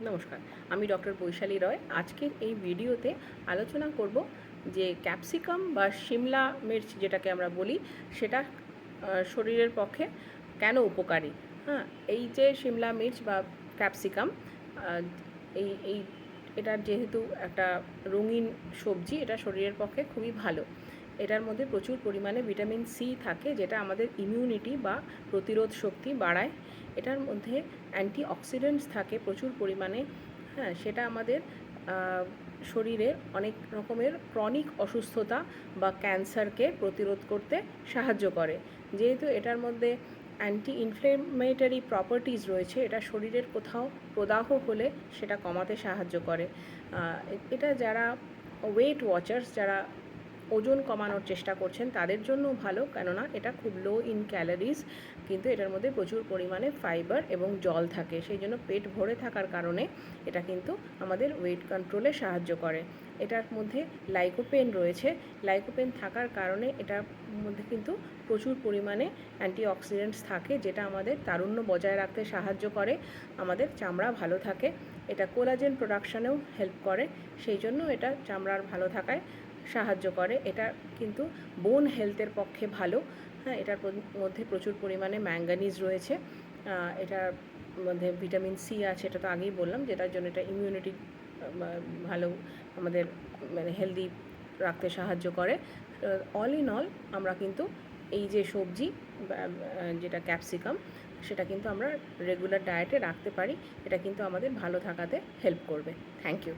নমস্কার, আমি ডক্টর বৈশালী রয়। আজকের এই ভিডিওতে আলোচনা করব যে ক্যাপসিকাম বা শিমলা মির্চ যেটাকে আমরা বলি, সেটা শরীরের পক্ষে কেন উপকারী। হ্যাঁ, এই যে শিমলা মির্চ বা ক্যাপসিকাম, আহ, এই এই এটা যেহেতু একটা রঙিন সবজি, এটা শরীরের পক্ষে খুবই ভালো। এটার মধ্যে প্রচুর পরিমাণে ভিটামিন সি থাকে, যেটা আমাদের ইমিউনিটি বা প্রতিরোধ শক্তি বাড়ায়। এটার মধ্যে অ্যান্টিঅক্সিডেন্টস থাকে প্রচুর পরিমাণে। হ্যাঁ, সেটা আমাদের শরীরে অনেক রকমের ক্রনিক অসুস্থতা বা ক্যান্সারকে প্রতিরোধ করতে সাহায্য করে। যেহেতু এটার মধ্যে অ্যান্টি ইনফ্লেমেটরি প্রপার্টিজ রয়েছে, এটা শরীরের কোথাও প্রদাহ হলে সেটা কমাতে সাহায্য করে। এটা যারা ওয়েট ওয়াচার্স, যারা ওজন কমানোর চেষ্টা করছেন, তাদের জন্যও ভালো, কেননা এটা খুব লো ইন ক্যালোরিজ, কিন্তু এটার মধ্যে প্রচুর পরিমাণে ফাইবার এবং জল থাকে। সেই জন্য পেট ভরে থাকার কারণে এটা কিন্তু আমাদের ওয়েট কন্ট্রোলে সাহায্য করে। এটার মধ্যে লাইকোপেন রয়েছে। লাইকোপেন থাকার কারণে এটার মধ্যে কিন্তু প্রচুর পরিমাণে অ্যান্টিঅক্সিডেন্টস থাকে, যেটা আমাদের তারুণ্য বজায় রাখতে সাহায্য করে, আমাদের চামড়া ভালো থাকে। এটা কোলাজেন প্রোডাকশানেও হেল্প করে, সেই জন্য এটা চামড়ার ভালো থাকায় সাহায্য করে। এটা কিন্তু বোন হেলথের পক্ষে ভালো। হ্যাঁ, এটার মধ্যে প্রচুর পরিমাণে ম্যাঙ্গানিজ রয়েছে। এটার মধ্যে ভিটামিন সি আছে, এটা তো আগেই বললাম, যেটার জন্য এটা ইমিউনিটি ভালো, আমাদের মানে হেলদি রাখতে সাহায্য করে। অল ইন অল আমরা কিন্তু এই যে সবজি যেটা ক্যাপসিকাম, সেটা কিন্তু আমরা রেগুলার ডায়েটে রাখতে পারি। এটা কিন্তু আমাদের ভালো থাকাতে হেল্প করবে। Thank you.